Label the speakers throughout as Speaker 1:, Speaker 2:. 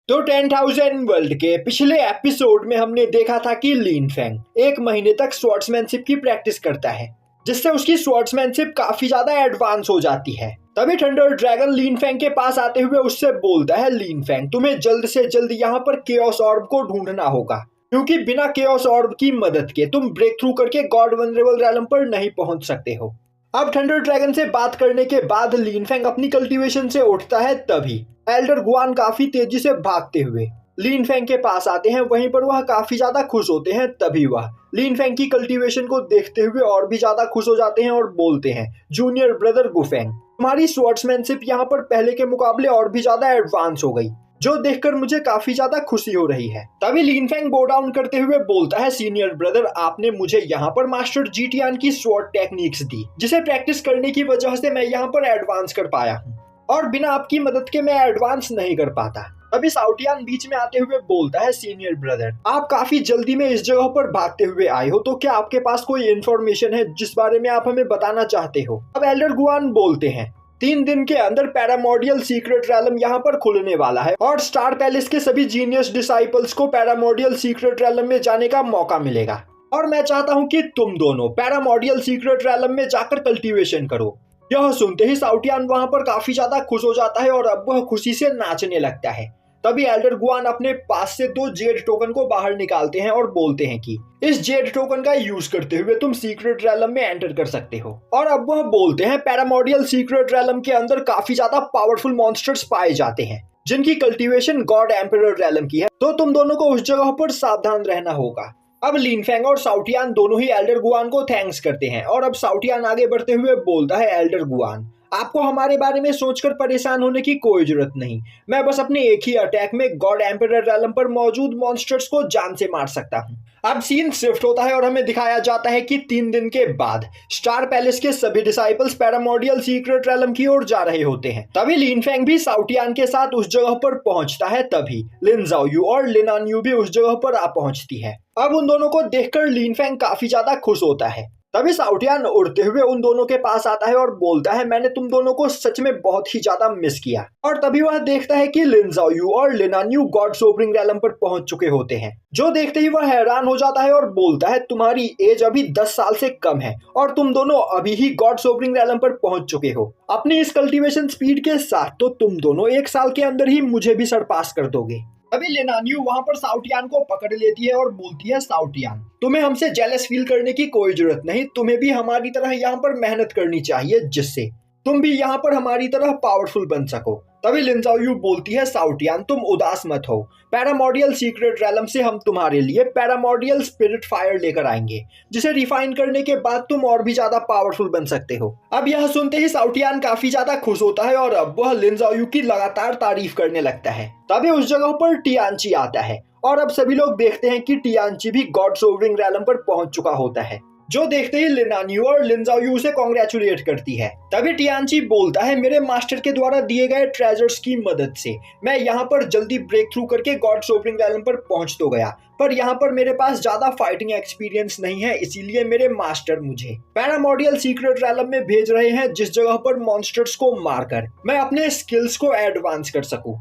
Speaker 1: तो 10,000 वर्ल्ड के पिछले एपिसोड में हमने देखा था कि लिन फेंग 1 महीने तक स्वॉर्ड्समैनशिप की प्रैक्टिस करता है, जिससे उसकी स्वॉर्ड्समैनशिप काफी ज्यादा एडवांस हो जाती है। तभी थंडर ड्रैगन लिन फेंग के पास आते हुए उससे बोलता है, लिन फेंग तुम्हें जल्द से जल्द यहाँ पर केओस ऑर्ब को ढूंढना होगा, क्योंकि बिना केओस ऑर्ब की मदद के तुम ब्रेक थ्रू करके गॉड वनरेबल रैलम पर नहीं पहुंच सकते हो। अब थंडर ड्रैगन से बात करने के बाद लिन फेंग अपनी कल्टीवेशन से उठता है, तभी एल्डर गुआन काफी तेजी से भागते हुए लिन फेंग के पास आते हैं। वहीं पर वह काफी ज्यादा खुश होते हैं। तभी वह लिन फेंग की कल्टीवेशन को देखते हुए और भी ज्यादा खुश हो जाते हैं और बोलते हैं, जूनियर ब्रदर गुफेंग तुम्हारी स्वॉर्ड्समैनशिप यहाँ पर पहले के मुकाबले और भी ज्यादा एडवांस हो गई, जो देखकर मुझे काफी ज्यादा खुशी हो रही है। तभी लिन फेंग बो डाउन करते हुए बोलता है, सीनियर ब्रदर आपने मुझे यहाँ पर मास्टर जीटियान की स्वॉर्ड टेक्निक्स दी, जिसे प्रैक्टिस करने की वजह से मैं यहाँ पर एडवांस कर पाया हूँ, और बिना आपकी मदद के मैं एडवांस नहीं कर पाता। तभी साउटियान बीच में आते हुए बोलता है, सीनियर ब्रदर आप काफी जल्दी में इस जगह पर भागते हुए आए हो, तो क्या आपके पास कोई इन्फॉर्मेशन है जिस बारे में आप हमें बताना चाहते हो। अब एल्डर गुआन बोलते हैं, 3 दिन के अंदर पैरामोडियल सीक्रेट रैलम यहाँ पर खुलने वाला है और स्टार पैलेस के सभी जीनियस डिसाइपल्स को पैरामोडियल सीक्रेट रैलम में जाने का मौका मिलेगा, और मैं चाहता हूँ कि तुम दोनों पैरामोडियल सीक्रेट रैलम में जाकर कल्टीवेशन करो। यह सुनते ही साउटियान वहां पर काफी ज्यादा खुश हो जाता है और अब वह खुशी से नाचने लगता है। तभी एल्डर गुआन अपने पास से 2 जेड टोकन को बाहर निकालते हैं और बोलते हैं कि इस जेड टोकन का यूज करते हुए तुम सीक्रेट रैलम में एंटर कर सकते हो। और अब वह बोलते हैं, पैरामोडियल सीक्रेट रैलम के अंदर काफी ज्यादा पावरफुल मॉन्स्टर्स पाए जाते हैं, जिनकी कल्टीवेशन गॉड एम्परर रैलम की है, तो तुम दोनों को उस जगह पर सावधान रहना होगा। अब लिन फेंग और साउटियान दोनों ही एल्डर गुआन को थैंक्स करते हैं, और अब साउटियान आगे बढ़ते हुए बोलता है, एल्डर गुआन आपको हमारे बारे में सोचकर परेशान होने की कोई जरूरत नहीं, मैं बस अपने एक ही अटैक में गॉड एम्परर रैलम पर मौजूद मॉन्स्टर्स को जान से मार सकता हूँ। अब सीन शिफ्ट होता है और हमें दिखाया जाता है कि 3 दिन के बाद स्टार पैलेस के सभी डिसाइपल्स पैरामोडियल सीक्रेट रैलम की ओर जा रहे होते हैं। तभी लिन फेंग भी साउटियान के साथ उस जगह पर पहुंचता है। तभी लिन ज़ाओयू और लिन आनयू भी उस जगह पर आ पहुंचती है। अब उन दोनों को देखकर लिन फेंग काफी ज्यादा खुश होता है। तभी साउटियान उड़ते हुए उन दोनों के पास आता है और बोलता है, मैंने तुम दोनों को सच में बहुत ही ज्यादा मिस किया। और तभी वह देखता है कि लिन ज़ाओयू और लिन आनयू गॉड सोबरिंग रैलम पर पहुंच चुके होते हैं, जो देखते ही वह हैरान हो जाता है और बोलता है, तुम्हारी एज अभी 10 साल से कम है और तुम दोनों अभी ही गॉड सोबरिंग रैलम पर पहुंच चुके हो। अपनी इस कल्टीवेशन स्पीड के साथ तो तुम दोनों 1 साल के अंदर ही मुझे भी सरपास कर दोगे। तभी लिन आनयू वहां पर साउटियान को पकड़ लेती है और बोलती है, साउटियान तुम्हें हमसे जेलस फील करने की कोई जरूरत नहीं, तुम्हें भी हमारी तरह यहाँ पर मेहनत करनी चाहिए, जिससे तुम भी यहाँ पर हमारी तरह पावरफुल बन सको। तभी लिन ज़ाओयू बोलती है, साउटियान तुम उदास मत हो, पैरामोडियल सीक्रेट रैलम से हम तुम्हारे लिए पैरामोडियल स्पिरिट फायर लेकर आएंगे, जिसे रिफाइन करने के बाद तुम और भी ज्यादा पावरफुल बन सकते हो। अब यह सुनते ही साउटियान काफी ज्यादा खुश होता है और अब वह लिन ज़ाओयू की लगातार तारीफ करने लगता है। तभी उस जगह पर टियानची आता है और अब सभी लोग देखते हैं कि टियानची भी गॉड सोवरिंग रैलम पर पहुंच चुका होता है, जो देखते ही लिन आनयू और लिन ज़ाओयू उसे कांग्रेचुलेट करती है। तभी टियानची बोलता है, मेरे मास्टर के द्वारा दिए गए ट्रेजर्स की मदद से मैं यहाँ पर जल्दी ब्रेक थ्रू करके गॉड सोवरिंग रैलम पर पहुंच तो गया, पर यहाँ पर मेरे पास ज्यादा फाइटिंग एक्सपीरियंस नहीं है, इसीलिए मेरे मास्टर मुझे पैरामोडियल सीक्रेट रैलम में भेज रहे हैं, जिस जगह पर मॉन्स्टर्स को मारकर मैं अपने स्किल्स को एडवांस कर सकूं।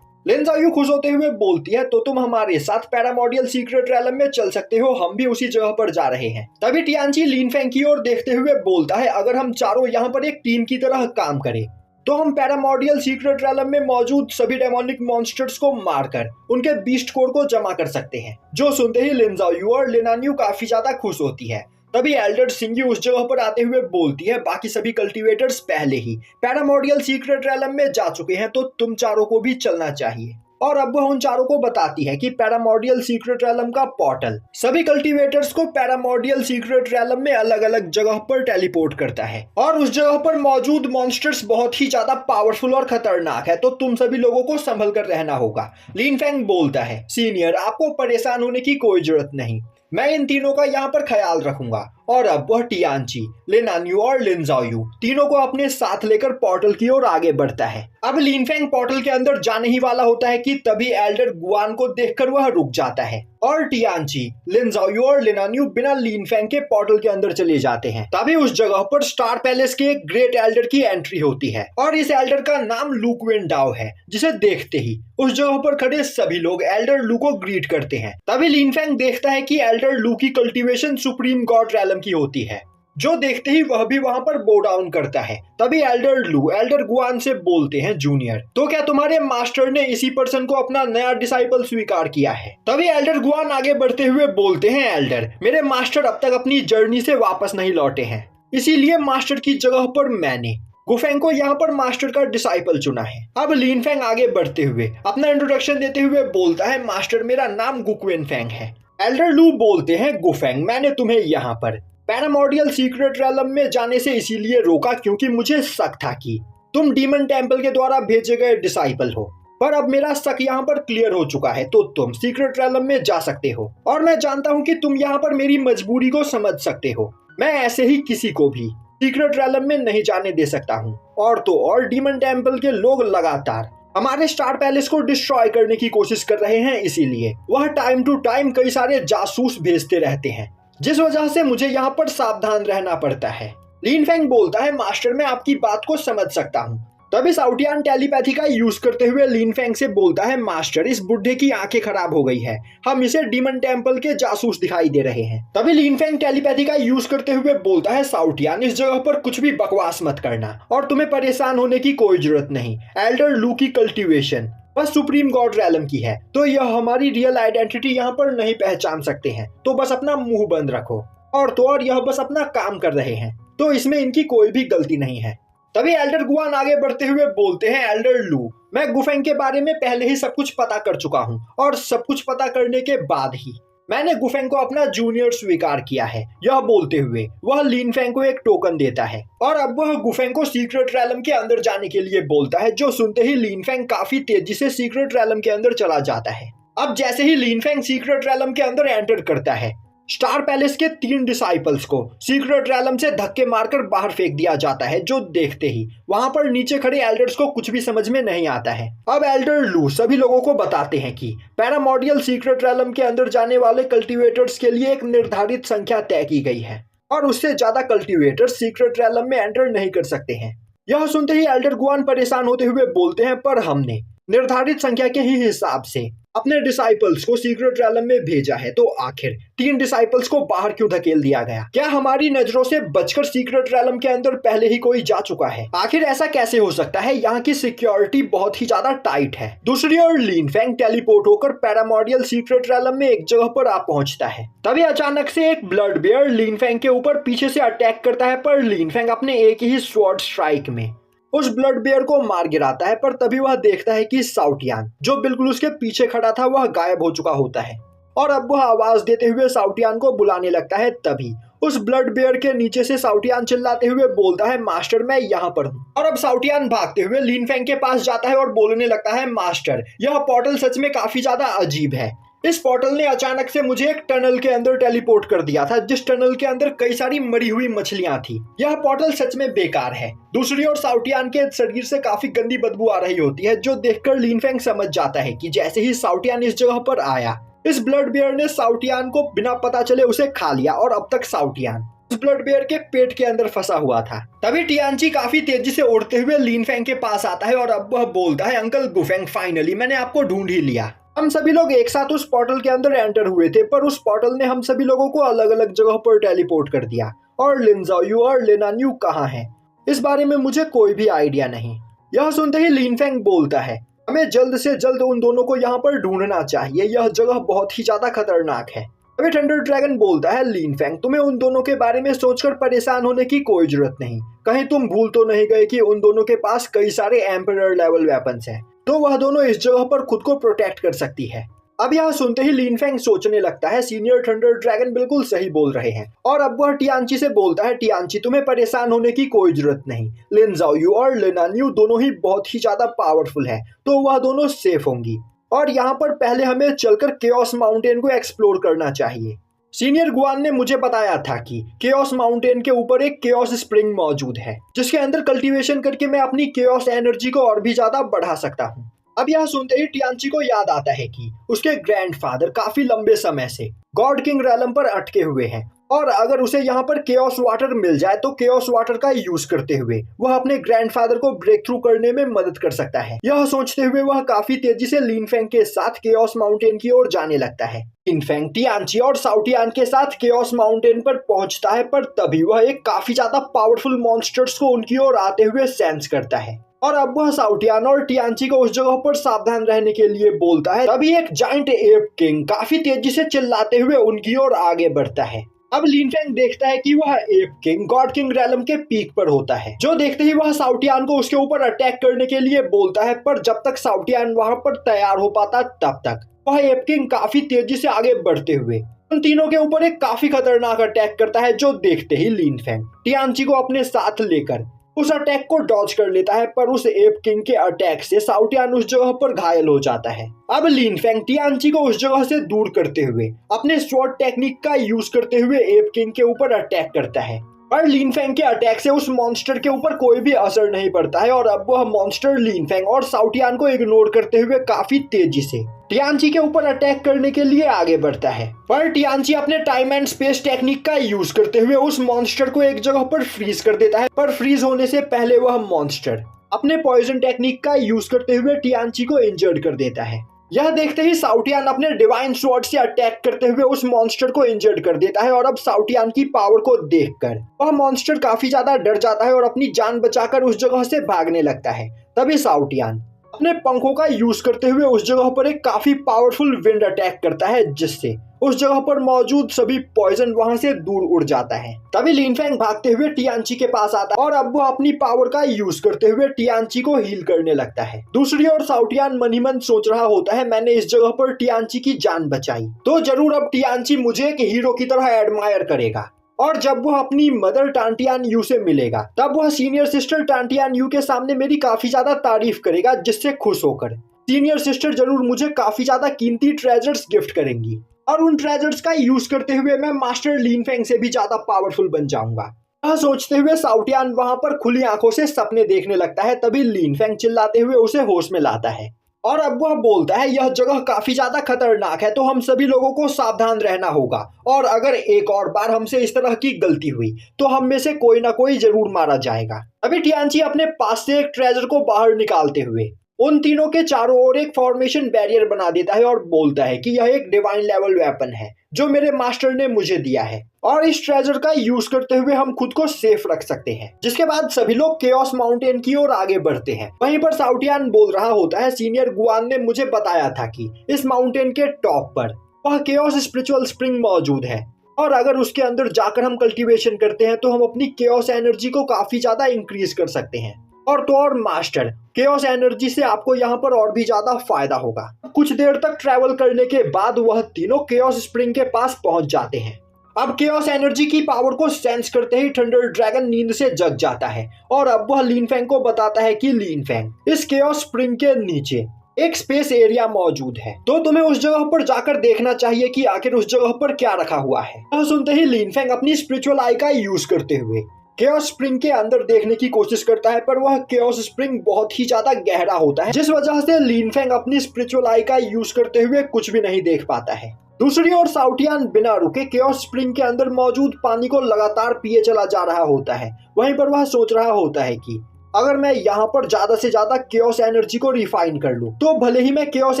Speaker 1: लिन ज़ाओयू खुश होते हुए बोलती है, तो तुम हमारे साथ पैरामोडियल सीक्रेट रैलम में चल सकते हो, हम भी उसी जगह पर जा रहे हैं। तभी टियानची लिन फेंग की ओर देखते हुए बोलता है, अगर हम चारों यहाँ पर एक टीम की तरह काम करें तो हम पैरामोडियल सीक्रेट रैलम में मौजूद सभी डेमोनिक मॉन्स्टर्स को मारकर उनके बीस्ट कोर को जमा कर सकते हैं। जो सुनते ही लिन ज़ाओयू और लिन आनयू काफी ज्यादा खुश होती है। तभी एल्डर सिंगी उस जगह पर आते हुए बोलती है, बाकी सभी कल्टीवेटर्स पहले ही पैरामोडियल सीक्रेट रैलम में जा चुके हैं, तो तुम चारों को भी चलना चाहिए। और अब वह उन चारों को बताती है कि पैरामोडियल सीक्रेट रैलम का पोर्टल सभी कल्टीवेटर्स को पैरामोडियल सीक्रेट रैलम में अलग अलग जगह पर टेलीपोर्ट करता है, और उस जगह पर मौजूद मॉन्स्टर्स बहुत ही ज्यादा पावरफुल और खतरनाक है, तो तुम सभी लोगों को संभल कर रहना होगा। लिन फेंग बोलता है, सीनियर आपको परेशान होने की कोई जरूरत नहीं, मैं इन तीनों का यहाँ पर ख्याल रखूंगा और अब वह टियानची, लिन अन्यू और लिन ज़ाओयू तीनों को अपने साथ लेकर पोर्टल की ओर आगे बढ़ता है। अब लिन फेंग पोर्टल के अंदर जाने ही वाला होता है कि तभी एल्डर गुआन को देखकर वह रुक जाता है और टियानची, लिन ज़ाओयू और लिन अन्यू बिना लिन फेंग के पोर्टल के अंदर चले जाते हैं। तभी उस जगह पर स्टार पैलेस के एक ग्रेट एल्डर की एंट्री होती है और इस एल्डर का नाम लू क्विनडाओ है, जिसे देखते ही उस जगह पर खड़े सभी लोग एल्डर लू को ग्रीट करते हैं। तभी लिन फेंग देखता है कि एल्डर लू की कल्टीवेशन सुप्रीम गॉड रैलम की होती है, जो देखते ही वह भी वहां पर बो डाउन करता है। तभी एल्डर लू एल्डर गुआन से बोलते हैं, जूनियर, तो क्या तुम्हारे मास्टर ने इसी पर्सन को अपना नया डिसाइपल स्वीकार किया है? तभी एल्डर गुआन आगे बढ़ते हुए बोलते हैं, एल्डर, मेरे मास्टर अब तक अपनी जर्नी से वापस नहीं लौटे हैं, इसीलिए मास्टर की जगह पर मैंने गुफेंग को यहाँ पर मास्टर का डिसाइपल चुना है। अब लिन फेंग आगे बढ़ते हुए अपना इंट्रोडक्शन देते हुए बोलता है, मास्टर, मेरा नाम गुक्विन फेंग है। एल्डर लू बोलते हैं, गुफेंग, मैंने तुम्हें यहाँ पर पैरामॉर्डियल सीक्रेट रैलम में जाने से इसीलिए रोका क्योंकि मुझे शक था कि तुम डीमन टेम्पल के द्वारा भेजे गए डिसाइपल हो, पर अब मेरा शक यहाँ पर क्लियर हो चुका है, तो तुम सीक्रेट रैलम में जा सकते हो और मैं जानता हूँ कि तुम यहाँ पर मेरी मजबूरी को समझ सकते हो। मैं ऐसे ही किसी को भी सीक्रेट रैलम में नहीं जाने दे सकता हूँ। और तो और डीमन टेम्पल के लोग लगातार हमारे स्टार पैलेस को डिस्ट्रॉय करने की कोशिश कर रहे हैं, इसीलिए वह टाइम टू टाइम कई सारे जासूस भेजते रहते हैं, जिस वजह से मुझे यहाँ पर सावधान रहना पड़ता है। लिन फेंग बोलता है, मास्टर, मैं आपकी बात को समझ सकता हूँ। तभी साउटियान टेलीपैथी का यूज करते हुए लिन फेंग से बोलता है, मास्टर, इस बुढ़े की आंखें खराब हो गई है, हम इसे डीमन टेम्पल के जासूस दिखाई दे रहे हैं। तभी लिन फेंग टेलीपैथी का यूज करते हुए बोलता है, साउटियान, इस जगह पर कुछ भी बकवास मत करना और तुम्हें परेशान होने की कोई जरूरत नहीं। एल्डर लू की कल्टीवेशन बस सुप्रीम गॉड रैलम की है, तो यह हमारी रियल आइडेंटिटी यहाँ पर नहीं पहचान सकते हैं, तो बस अपना मुंह बंद रखो। और तो और यह बस अपना काम कर रहे हैं, तो इसमें इनकी कोई भी गलती नहीं है। तभी एल्डर गुआन आगे बढ़ते हुए बोलते हैं, एल्डर लू, मैं गुफेंग के बारे में पहले ही सब कुछ पता कर चुका हूँ और सब कुछ पता करने के बाद ही मैंने गुफेंग को अपना जूनियर स्वीकार किया है। यह बोलते हुए वह लिन फेंग को एक टोकन देता है और अब वह गुफेंग को सीक्रेट रैलम के अंदर जाने के लिए बोलता है, जो सुनते ही लिन फेंग काफी तेजी से सीक्रेट रैलम के अंदर चला जाता है। अब जैसे ही लिन फेंग सीक्रेट रैलम के अंदर एंटर करता है, स्टार पैलेस के 3 डिसाइपल्स को सीक्रेट रैलम से धक्के मारकर बाहर फेंक दिया जाता है, जो देखते ही वहां पर नीचे खड़े एल्डर्स को कुछ भी समझ में नहीं आता है। अब एल्डर लू सभी लोगों को बताते हैं कि पैरामॉर्डियल सीक्रेट रैलम के अंदर जाने वाले कल्टीवेटर्स के लिए एक निर्धारित संख्या तय की गई है और उससे ज्यादा कल्टीवेटर्स सीक्रेट रैलम में एंटर नहीं कर सकते हैं। यह सुनते ही एल्डर गुआन परेशान होते हुए बोलते हैं, पर हमने निर्धारित संख्या के ही हिसाब से अपने डिसाइपल्स को सीक्रेट रैलम में भेजा है, तो आखिर 3 डिसाइपल्स को बाहर क्यों धकेल दिया गया? क्या हमारी नजरों से बचकर सीक्रेट रैलम के अंदर पहले ही कोई जा चुका है? आखिर ऐसा कैसे हो सकता है? यहाँ की सिक्योरिटी बहुत ही ज्यादा टाइट है। दूसरी ओर लिन फेंग टेलीपोर्ट होकर पैरामॉर्डियल सीक्रेट रैलम में एक जगह पर आ पहुंचता है। तभी अचानक से एक ब्लड बेयर लिन फेंग के ऊपर पीछे से अटैक करता है, पर लिन फेंग अपने एक ही स्वॉर्ड स्ट्राइक में उस ब्लड बेयर को मार गिराता है। पर तभी वह देखता है कि साउटियान, जो बिल्कुल उसके पीछे खड़ा था, वह गायब हो चुका होता है और अब वह आवाज देते हुए साउटियान को बुलाने लगता है। तभी उस ब्लड बेयर के नीचे से साउटियान चिल्लाते हुए बोलता है, मास्टर, मैं यहाँ पर हूँ। और अब साउटियान भागते हुए लिन फेंग के पास जाता है और बोलने लगता है, मास्टर, यह पोर्टल सच में काफी ज्यादा अजीब है। इस पोर्टल ने अचानक से मुझे एक टनल के अंदर टेलीपोर्ट कर दिया था, जिस टनल के अंदर कई सारी मरी हुई मछलियां थी। यह पोर्टल सच में बेकार है। दूसरी ओर साउटियान के शरीर से काफी गंदी बदबू आ रही होती है, जो देखकर लिन फेंग समझ जाता है कि जैसे ही साउटियान इस जगह पर आया, इस ब्लड बेयर ने साउटियान को बिना पता चले उसे खा लिया और अब तक साउटियान उस ब्लड बेयर के पेट के अंदर फंसा हुआ था। तभी टियानची काफी तेजी से उड़ते हुए लिन फेंग के पास आता है और अब वह बोलता है, अंकल गुफेंग, फाइनली मैंने आपको ढूंढ ही लिया। हम सभी लोग एक साथ उस पोर्टल के अंदर एंटर हुए थे, पर उस पोर्टल ने हम सभी लोगों को अलग अलग जगह पर टेलीपोर्ट कर दिया और लिन ज़ाओयू और लिन अन्यू कहाँ हैं, इस बारे में मुझे कोई भी आइडिया नहीं। यह सुनते ही लिन फेंग बोलता है, हमें जल्द से जल्द उन दोनों को यहाँ पर ढूंढना चाहिए, यह जगह बहुत ही ज्यादा खतरनाक है। अभी थंडर ड्रैगन बोलता है, लिन फेंग, तुम्हें उन दोनों के बारे में सोचकर परेशान होने की कोई जरूरत नहीं। कहीं तुम भूल तो नहीं गए कि उन दोनों के पास कई सारे एम्परर लेवल वेपन्स हैं, तो वह दोनों इस जगह पर खुद को प्रोटेक्ट कर सकती है। अब यह सुनते ही लिन फेंग सोचने लगता है, सीनियर थंडर ड्रैगन बिल्कुल सही बोल रहे हैं। और अब वह टियानची से बोलता है, टियानची, तुम्हें परेशान होने की कोई जरूरत नहीं। लिन ज़ाओयू और लिन अन्यू दोनों ही बहुत ही ज्यादा पावरफुल है, तो वह दोनों सेफ होंगी। और यहाँ पर पहले हमें चलकर केओस माउंटेन को एक्सप्लोर करना चाहिए। सीनियर गुआन ने मुझे बताया था कि केओस माउंटेन के ऊपर एक केओस स्प्रिंग मौजूद है, जिसके अंदर कल्टीवेशन करके मैं अपनी केओस एनर्जी को और भी ज्यादा बढ़ा सकता हूँ। अब यह सुनते ही टियांची को याद आता है कि उसके ग्रैंडफादर काफी लंबे समय से गॉड किंग रैलम पर अटके हुए हैं, और अगर उसे यहाँ पर केओस वाटर मिल जाए तो केओस वाटर का यूज करते हुए वह अपने ग्रैंडफादर को ब्रेक थ्रू करने में मदद कर सकता है। यह सोचते हुए वह काफी तेजी से लिनफेंग के साथ केओस माउंटेन की ओर जाने लगता है। लिनफेंग टियांची और साउटियान के साथ केओस माउंटेन पर पहुंचता है, पर तभी वह एक काफी ज्यादा पावरफुल मॉन्स्टर्स को उनकी ओर आते हुए सेंस करता है, और अब वह साउटियान और टियांची को उस जगह पर सावधान रहने के लिए बोलता है। तभी एक जाइंट एप किंग काफी तेजी से चिल्लाते हुए उनकी ओर आगे बढ़ता है। अब लिनफेंग देखता है कि वह app king God king realm के पीक पर होता है, जो देखते ही वह साउटियान को उसके ऊपर अटैक करने के लिए बोलता है, पर जब तक साउटियान वहां पर तैयार हो पाता तब तक वह एप किंग काफी तेजी से आगे बढ़ते हुए उन तीनों के ऊपर एक काफी खतरनाक अटैक करता है, जो देखते ही लिनफेंग टियांची को अपने साथ लेकर उस अटैक को डॉज कर लेता है, पर उस एप किंग के अटैक से साउटियान उस जगह पर घायल हो जाता है। अब लिनफेंग टियांची को उस जगह से दूर करते हुए अपने स्वॉर्ड टेक्निक का यूज करते हुए एप किंग के ऊपर अटैक करता है, पर लिनफेंग के अटैक से उस मॉन्स्टर के ऊपर कोई भी असर नहीं पड़ता है, और अब वह मॉन्स्टर लिनफेंग और साउटियान को इग्नोर करते हुए काफी तेजी से टियांची के ऊपर अटैक करने के लिए आगे बढ़ता है। पर टियांची अपने टाइम एंड स्पेस टेक्निक का यूज करते हुए उस मॉन्स्टर को एक जगह पर फ्रीज कर देता है, पर फ्रीज होने से पहले वह मॉन्स्टर अपने पॉइजन टेक्निक का यूज करते हुए टियांची को इंजर्ड कर देता है। यह देखते ही साउटियान अपने डिवाइन स्वॉर्ड से अटैक करते हुए उस मॉन्स्टर को इंजर्ड कर देता है, और अब साउटियान की पावर को देखकर वह मॉन्स्टर काफी ज्यादा डर जाता है और अपनी जान बचाकर उस जगह से भागने लगता है। तभी साउटियान अपने पंखों का यूज करते हुए उस जगह पर एक काफी पावरफुल विंड अटैक करता है, जिससे उस जगह पर मौजूद सभी पॉइजन वहां से दूर उड़ जाता है। तभी लिनफेंग भागते हुए टियांची के पास आता है, और अब वो अपनी पावर का यूज करते हुए टियांची को हील करने लगता है। दूसरी ओर साउटियान मन ही मन सोच रहा होता है, मैंने इस जगह पर टियांची की जान बचाई तो जरूर अब टियांची मुझे एक हीरो की तरह एडमायर करेगा, और जब वह अपनी मदर टांटियान यू से मिलेगा तब वह सीनियर सिस्टर टांटियान यू के सामने मेरी काफी ज्यादा तारीफ करेगा, जिससे खुश होकर सीनियर सिस्टर जरूर मुझे काफी ज्यादा कीमती ट्रेजर्स गिफ्ट करेंगी, और उन ट्रेजर्स का यूज करते हुए मैं मास्टर लिनफेंग से भी ज्यादा पावरफुल बन जाऊंगा। यह सोचते हुए साउटियान वहां पर खुली आंखों से सपने देखने लगता है। तभी लिनफेंग चिल्लाते हुए उसे होश में लाता है, और अब वह बोलता है, यह जगह काफी ज्यादा खतरनाक है, तो हम सभी लोगों को सावधान रहना होगा, और अगर एक और बार हमसे इस तरह की गलती हुई तो हम में से कोई ना कोई जरूर मारा जाएगा। अभी टियांची अपने पास से एक ट्रेजर को बाहर निकालते हुए उन तीनों के चारों ओर एक फॉर्मेशन बैरियर बना देता है, और बोलता है कि यह एक डिवाइन लेवल वेपन है जो मेरे मास्टर ने मुझे दिया है, और इस ट्रेजर का यूज करते हुए हम खुद को सेफ रख सकते हैं। जिसके बाद सभी लोग केओस माउंटेन की ओर आगे बढ़ते हैं। वहीं पर साउटियान बोल रहा होता है, सीनियर गुआन ने मुझे बताया था कि इस माउंटेन के टॉप पर वह केओस स्पिरिचुअल स्प्रिंग मौजूद है, और अगर उसके अंदर जाकर हम कल्टीवेशन करते हैं तो हम अपनी केओस एनर्जी को काफी ज्यादा इंक्रीज कर सकते हैं, और मास्टर केओस एनर्जी से आपको यहाँ पर और भी ज्यादा फायदा होगा। कुछ देर तक ट्रैवल करने के बाद वह तीनों केओस स्प्रिंग के पास पहुंच जाते हैं। अब केओस एनर्जी की पावर को सेंस करते ही थंडर ड्रैगन नींद से जग जाता है, और अब वह लिनफेंग को बताता है कि लिनफेंग इस केओस स्प्रिंग के नीचे एक स्पेस एरिया मौजूद है, तो तुम्हें उस जगह पर जाकर देखना चाहिए कि आखिर उस जगह पर क्या रखा हुआ है। यह सुनते ही लिनफेंग अपनी स्पिरिचुअल आई का यूज करते हुए केओस स्प्रिंग के अंदर देखने की कोशिश करता है, पर वह केओस स्प्रिंग बहुत ही ज्यादा गहरा होता है, जिस वजह से लिनफेंग अपनी स्पिरिचुअल आई का यूज करते हुए कुछ भी नहीं देख पाता है। दूसरी ओर साउटियान बिना रुके केओस स्प्रिंग के अंदर मौजूद पानी को लगातार पिए चला जा रहा होता है। वहीं पर वह सोच रहा होता है कि अगर मैं यहाँ पर ज्यादा से ज्यादा केओस एनर्जी को रिफाइन कर लूं तो भले ही मैं केओस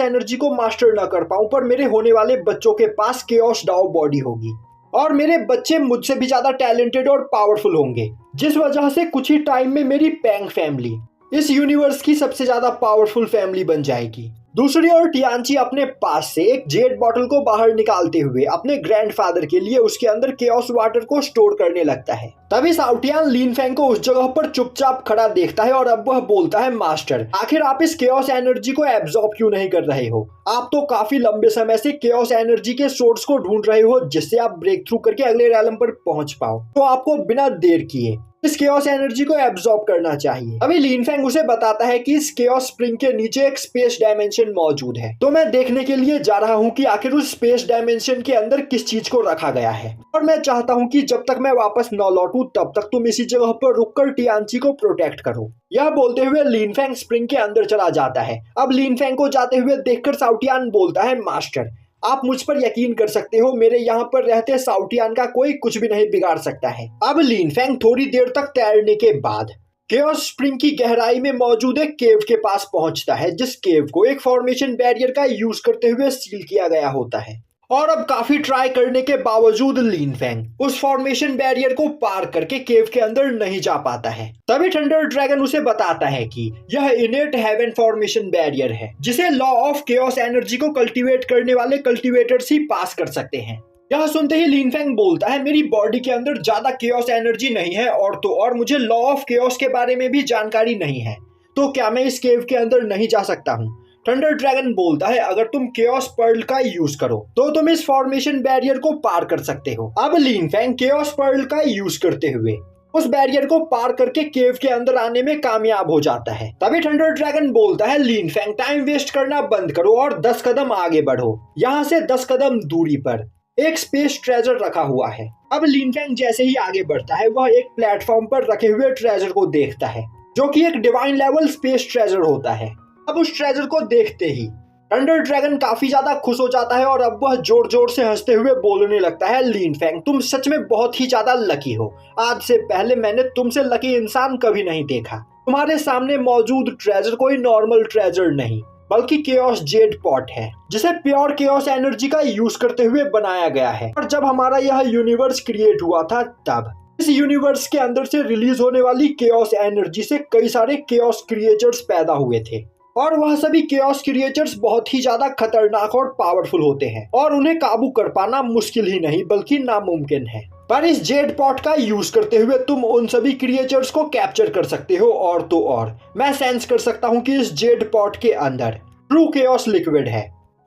Speaker 1: एनर्जी को मास्टर न कर पाऊं, पर मेरे होने वाले बच्चों के पास केओस डाओ बॉडी होगी, और मेरे बच्चे मुझसे भी ज्यादा टैलेंटेड और पावरफुल होंगे, जिस वजह से कुछ ही टाइम में मेरी पैंग फैमिली इस यूनिवर्स की सबसे ज्यादा पावरफुल फैमिली बन जाएगी। दूसरी ओर टियांची अपने पास से एक जेड बॉटल को बाहर निकालते हुए अपने ग्रैंडफादर के लिए उसके अंदर केओस वाटर को स्टोर करने लगता है। तभी साउटियान लिनफेंग को उस जगह पर चुपचाप खड़ा देखता है, और अब वह बोलता है, मास्टर आखिर आप इस केओस एनर्जी को एब्जॉर्ब क्यों नहीं कर रहे हो? आप तो काफी लंबे समय से केओस एनर्जी के सोर्स को ढूंढ रहे हो जिससे आप ब्रेक थ्रू करके अगले रैलम पर पहुंच पाओ, तो आपको बिना देर किए इस केओस एनर्जी को एब्जॉर्ब करना चाहिए। अभी लिन फेंग उसे बताता है कि इस केओस स्प्रिंग के नीचे एक स्पेस डायमेंशन मौजूद है। तो मैं देखने के लिए जा रहा हूँ कि आखिर उस स्पेस डायमेंशन के अंदर किस चीज को रखा गया है, और मैं चाहता हूँ कि जब तक मैं वापस न लौटूं तब तक तुम इसी जगह पर रुककर टियानची को प्रोटेक्ट करो। यह बोलते हुए लिन फेंग स्प्रिंग के अंदर चला जाता है। अब लिन फेंग को जाते हुए देखकर साउटियान बोलता है, मास्टर आप मुझ पर यकीन कर सकते हो, मेरे यहाँ पर रहते साउटियान का कोई कुछ भी नहीं बिगाड़ सकता है। अब लिन फेंग थोड़ी देर तक तैरने के बाद केओस स्प्रिंग की गहराई में मौजूद एक केव के पास पहुंचता है, जिस केव को एक फॉर्मेशन बैरियर का यूज करते हुए सील किया गया होता है। और अब काफी ट्राई करने के बावजूद लिन फेंग उस फॉर्मेशन बैरियर को पार करके केव के अंदर नहीं जा पाता है। तभी थंडर ड्रैगन उसे बताता है कि यह इनेट हेवन फॉर्मेशन बैरियर है, जिसे लॉ ऑफ केओस एनर्जी को कल्टीवेट करने वाले कल्टीवेटर्स ही पास कर सकते हैं। यह सुनते ही लिन फेंग बोलता है, मेरी बॉडी के अंदर ज्यादा केओस एनर्जी नहीं है, और तो और मुझे लॉ ऑफ केओस के बारे में भी जानकारी नहीं है, तो क्या मैं इस केव के अंदर नहीं जा सकता हूँ? थंडर ड्रैगन बोलता है, अगर तुम केओस पर्ल का यूज करो तो तुम इस फॉर्मेशन बैरियर को पार कर सकते हो। अब लिन फेंग केओस पर्ल का यूज करते हुए उस बैरियर को पार करके केव के अंदर आने में कामयाब हो जाता है। तभी थंडर ड्रैगन बोलता है, लिन फेंग टाइम वेस्ट करना बंद करो और 10 कदम आगे बढ़ो। यहाँ से 10 कदम दूरी पर एक स्पेस ट्रेजर रखा हुआ है। अब लिन फेंग जैसे ही आगे बढ़ता है, वह एक प्लेटफॉर्म पर रखे हुए ट्रेजर को देखता है, जो कि एक डिवाइन लेवल स्पेस ट्रेजर होता है। अब उस ट्रेजर को देखते ही थंडर ड्रैगन काफी ज्यादा खुश हो जाता है, और अब वह जोर जोर से हंसते हुए बोलने लगता है, लिन फेंग तुम सच में बहुत ही ज्यादा लकी हो। आज से पहले मैंने तुमसे लकी इंसान कभी नहीं देखा। तुम्हारे सामने मौजूद ट्रेजर कोई नॉर्मल ट्रेजर नहीं, बल्कि केओस जेड पॉट है, जिसे प्योर केओस एनर्जी का यूज करते हुए बनाया गया है। और जब हमारा यह यूनिवर्स क्रिएट हुआ था, तब इस यूनिवर्स के अंदर से रिलीज होने वाली केओस एनर्जी से कई सारे केओस क्रिएचर्स पैदा हुए थे, और वह सभी केओस क्रिएचर्स बहुत ही ज्यादा खतरनाक और पावरफुल होते हैं, और उन्हें काबू कर पाना मुश्किल ही नहीं बल्कि नामुमकिन है। पर इस जेड पॉट का यूज करते हुए तुम उन सभी क्रिएचर्स को कैप्चर कर सकते हो, और तो और मैं सेंस कर सकता हूँ कि इस जेड पॉट के अंदर ट्रू केओस लिक्विड है।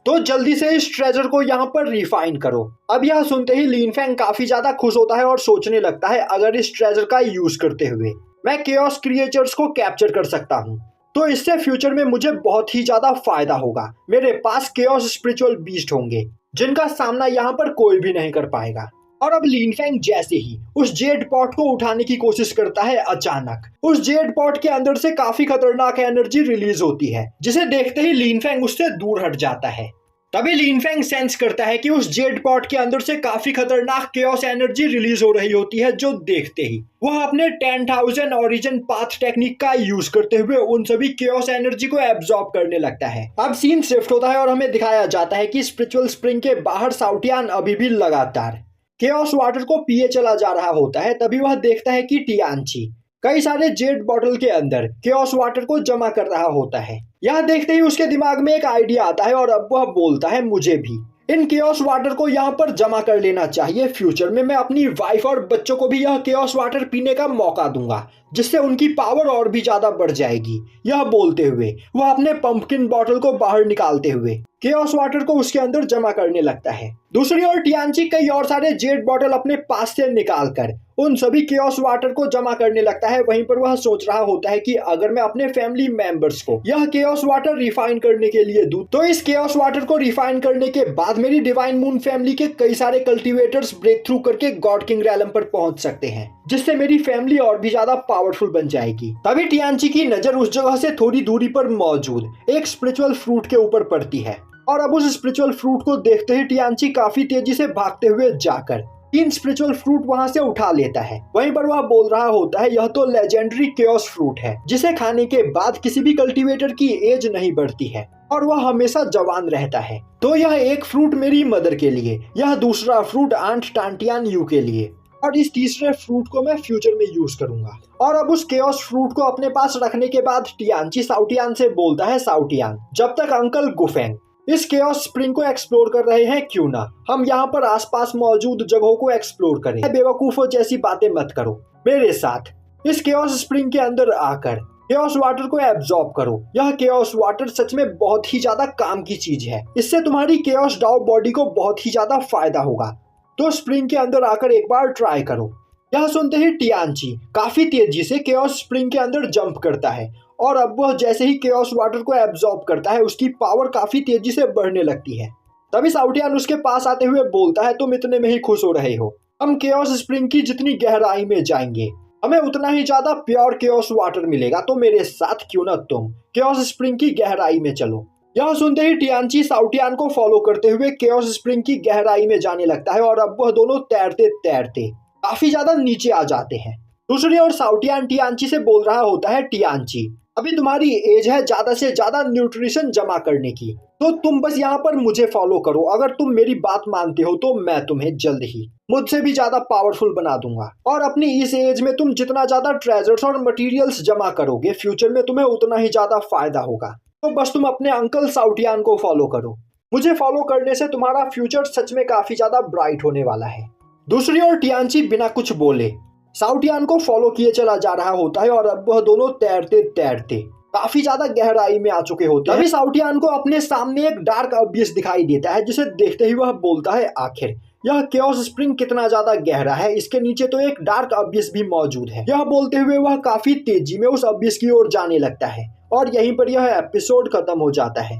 Speaker 1: तो जल्दी से इस ट्रेजर को यहाँ पर रिफाइन करो। अब यह सुनते ही लिन फेंग काफी ज्यादा खुश होता है और सोचने लगता है, अगर इस ट्रेजर का यूज करते हुए मैं केओस क्रिएचर्स को कैप्चर कर सकता हूँ तो इससे फ्यूचर में मुझे बहुत ही ज्यादा फायदा होगा। मेरे पास केओस स्पिरिचुअल बीस्ट होंगे, जिनका सामना यहाँ पर कोई भी नहीं कर पाएगा। और अब लिन फेंग जैसे ही उस जेड पॉट को उठाने की कोशिश करता है, अचानक उस जेड पॉट के अंदर से काफी खतरनाक एनर्जी रिलीज होती है, जिसे देखते ही लिन फेंग उससे दूर हट जाता है। तभी लिन फेंग सेंस करता है कि उस जेड पॉट के अंदर से काफी खतरनाक केओस एनर्जी रिलीज हो रही होती है, जो देखते ही वह अपने 10,000 ओरिजिन पाथ टेक्निक का यूज करते हुए उन सभी केओस एनर्जी को एब्जॉर्ब करने लगता है। अब सीन शिफ्ट होता है और हमें दिखाया जाता है कि स्पिरिचुअल स्प्रिंग के बाहर साउटियान अभी भी लगातार केओस वाटर को पिए चला जा रहा होता है। तभी वह देखता है कि टियानची कई सारे जेड बॉटल के अंदर केओस वाटर को जमा कर रहा होता है। यह देखते ही उसके दिमाग में एक आइडिया आता है, और अब वह बोलता है, मुझे भी इन केओस वाटर को यहाँ पर जमा कर लेना चाहिए। फ्यूचर में मैं अपनी वाइफ और बच्चों को भी यह केओस वाटर पीने का मौका दूंगा, जिससे उनकी पावर और भी ज्यादा बढ़ जाएगी। यह बोलते हुए वह अपने पंपकिन बॉटल को बाहर निकालते हुए केओस वाटर को उसके अंदर जमा करने लगता है। दूसरी ओर टियानची कई और सारे जेड बॉटल अपने पास से निकालकर उन सभी केओस वाटर को जमा करने लगता है। वहीं पर वह सोच रहा होता है कि अगर मैं अपने फैमिली मेंबर्स को यह केओस वाटर रिफाइन करने के लिए दूं, तो इस केओस वाटर को रिफाइन करने के बाद मेरी डिवाइन मून फैमिली के कई सारे कल्टीवेटर्स ब्रेक थ्रू करके गॉड किंग रैलम पर पहुंच सकते हैं, जिससे मेरी फैमिली और भी ज्यादा पावरफुल बन जाएगी। तभी टियानची की नजर उस जगह से थोड़ी दूरी पर मौजूद एक स्पिरिचुअल फ्रूट के ऊपर पड़ती है, और अब उस स्पिरिचुअल फ्रूट को देखते ही टियानची काफी तेजी से भागते हुए जाकर 3 स्पिरिचुअल फ्रूट वहां से उठा लेता है। वहीं पर वह बोल रहा होता है, यह तो लेजेंडरी केओस फ्रूट है, जिसे खाने के बाद किसी भी कल्टीवेटर की एज नहीं बढ़ती है और वह हमेशा जवान रहता है। तो यह एक फ्रूट मेरी मदर के लिए, यह दूसरा फ्रूट आंट टांटियान यू के लिए, और इस तीसरे फ्रूट को मैं फ्यूचर में यूज करूंगा। और अब उस केओस फ्रूट को अपने पास रखने के बाद टियानची साउटियान से बोलता है, साउटियान जब तक अंकल गुफेंग इस केओस स्प्रिंग को एक्सप्लोर कर रहे हैं, क्यों ना हम यहाँ पर आसपास मौजूद जगहों को एक्सप्लोर करें। बेवकूफों जैसी बातें मत करो, मेरे साथ इस केओस स्प्रिंग के अंदर आकर केओस वाटर को एब्जॉर्ब करो। यह केओस वाटर सच में बहुत ही ज्यादा काम की चीज है, इससे तुम्हारी केओस डाउ बॉडी को बहुत ही ज्यादा फायदा होगा। तो स्प्रिंग के अंदर आकर एक बार ट्राई करो। यह सुनते ही टियानची काफी तेजी से केओस स्प्रिंग के अंदर जंप करता है और अब वह जैसे ही केओस वाटर को एब्जॉर्ब करता है उसकी पावर काफी तेजी से बढ़ने लगती है। तभी साउटियान उसके पास आते हुए बोलता है, तुम इतने में ही खुश हो रहे हो, हम केओस स्प्रिंग की जितनी गहराई में जाएंगे हमें उतना ही ज्यादा प्योर केओस वाटर मिलेगा, तो मेरे साथ क्यों ना तुम केओस स्प्रिंग की गहराई में चलो। यह सुनते ही टियानची साउटियान को फॉलो करते हुए केओस स्प्रिंग की गहराई में जाने लगता है और अब वह दोनों तैरते तैरते काफी ज्यादा नीचे आ जाते हैं। दूसरी ओर साउटियान टियानची से बोल रहा होता है, टियानची अभी तुम्हारी एज है ज्यादा से ज्यादा न्यूट्रिशन जमा करने की, तो तुम बस यहाँ पर मुझे फॉलो करो। अगर तुम मेरी बात मानते हो तो मैं तुम्हें जल्द ही मुझसे भी ज्यादा पावरफुल बना दूंगा और अपनी इस एज में तुम जितना ज्यादा ट्रेजर्स और मटेरियल्स जमा करोगे फ्यूचर में तुम्हें उतना ही ज्यादा फायदा होगा। तो बस तुम अपने अंकल साउटियान को फॉलो करो, मुझे फॉलो करने से तुम्हारा फ्यूचर सच में काफी ज्यादा ब्राइट होने वाला है। दूसरी ओर टियानची बिना कुछ बोले साउटियान को फॉलो किए चला जा रहा होता है और अब वह दोनों तैरते तैरते काफी ज्यादा गहराई में आ चुके होते हैं। तभी साउटियान को अपने सामने एक डार्क अबियस दिखाई देता है जिसे देखते ही वह बोलता है, आखिर यह केओस स्प्रिंग कितना ज्यादा गहरा है, इसके नीचे तो एक डार्क अबियस भी मौजूद है। यह बोलते हुए वह काफी तेजी में उस अबियस की ओर जाने लगता है और यहीं पर यह एपिसोड खत्म हो जाता है।